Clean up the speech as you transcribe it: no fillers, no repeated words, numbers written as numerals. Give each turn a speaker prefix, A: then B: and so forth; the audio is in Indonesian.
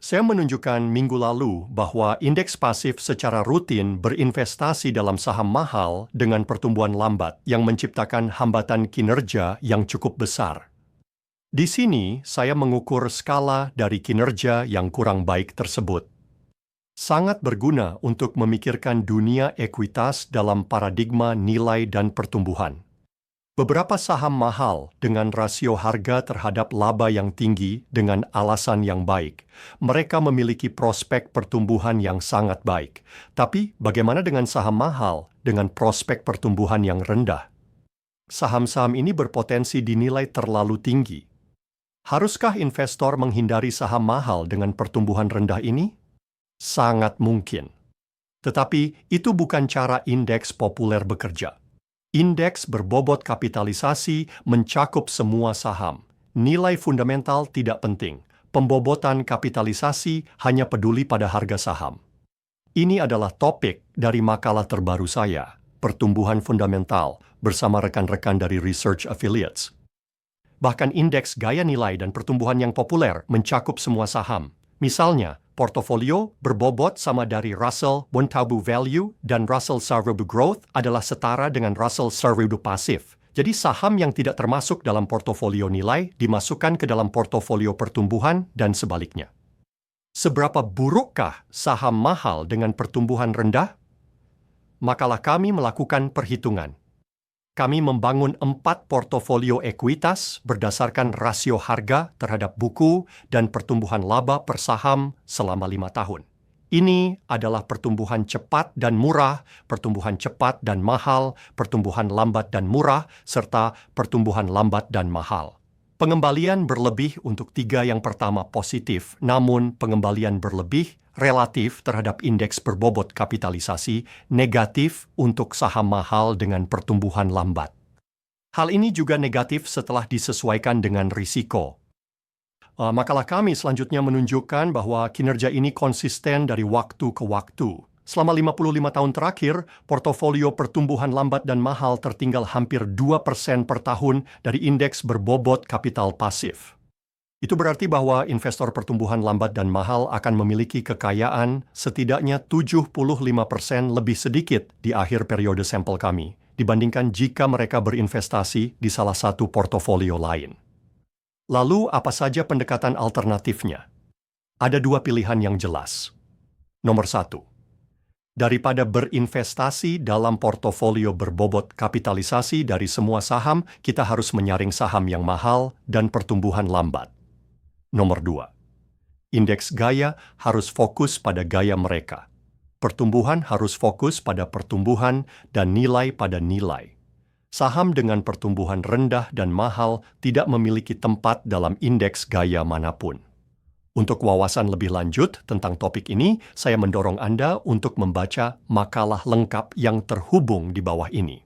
A: Saya menunjukkan minggu lalu bahwa indeks pasif secara rutin berinvestasi dalam saham mahal dengan pertumbuhan lambat yang menciptakan hambatan kinerja yang cukup besar. Di sini, saya mengukur skala dari kinerja yang kurang baik tersebut. Sangat berguna untuk memikirkan dunia ekuitas dalam paradigma nilai dan pertumbuhan. Beberapa saham mahal dengan rasio harga terhadap laba yang tinggi dengan alasan yang baik. Mereka memiliki prospek pertumbuhan yang sangat baik. Tapi bagaimana dengan saham mahal dengan prospek pertumbuhan yang rendah? Saham-saham ini berpotensi dinilai terlalu tinggi. Haruskah investor menghindari saham mahal dengan pertumbuhan rendah ini? Sangat mungkin. Tetapi itu bukan cara indeks populer bekerja. Indeks berbobot kapitalisasi mencakup semua saham. Nilai fundamental tidak penting. Pembobotan kapitalisasi hanya peduli pada harga saham. Ini adalah topik dari makalah terbaru saya, Pertumbuhan Fundamental, bersama rekan-rekan dari Research Affiliates. Bahkan indeks gaya nilai dan pertumbuhan yang populer mencakup semua saham. Misalnya, portofolio berbobot sama dari Russell 1000 Value dan Russell 1000 Growth adalah setara dengan Russell 1000 Pasif. Jadi saham yang tidak termasuk dalam portofolio nilai dimasukkan ke dalam portofolio pertumbuhan dan sebaliknya. Seberapa burukkah saham mahal dengan pertumbuhan rendah? Makalah kami melakukan perhitungan. Kami membangun 4 portofolio ekuitas berdasarkan rasio harga terhadap buku dan pertumbuhan laba per saham selama 5 tahun. Ini adalah pertumbuhan cepat dan murah, pertumbuhan cepat dan mahal, pertumbuhan lambat dan murah, serta pertumbuhan lambat dan mahal. Pengembalian berlebih untuk 3 yang pertama positif, namun pengembalian berlebih relatif terhadap indeks berbobot kapitalisasi negatif untuk saham mahal dengan pertumbuhan lambat. Hal ini juga negatif setelah disesuaikan dengan risiko. Makalah kami selanjutnya menunjukkan bahwa kinerja ini konsisten dari waktu ke waktu. Selama 55 tahun terakhir, portofolio pertumbuhan lambat dan mahal tertinggal hampir 2% per tahun dari indeks berbobot kapital pasif. Itu berarti bahwa investor pertumbuhan lambat dan mahal akan memiliki kekayaan setidaknya 75% lebih sedikit di akhir periode sampel kami, dibandingkan jika mereka berinvestasi di salah satu portofolio lain. Lalu, apa saja pendekatan alternatifnya? Ada 2 pilihan yang jelas. Nomor 1. Daripada berinvestasi dalam portofolio berbobot kapitalisasi dari semua saham, kita harus menyaring saham yang mahal dan pertumbuhan lambat. Nomor 2. Indeks gaya harus fokus pada gaya mereka. Pertumbuhan harus fokus pada pertumbuhan dan nilai pada nilai. Saham dengan pertumbuhan rendah dan mahal tidak memiliki tempat dalam indeks gaya manapun. Untuk wawasan lebih lanjut tentang topik ini, saya mendorong Anda untuk membaca makalah lengkap yang terhubung di bawah ini.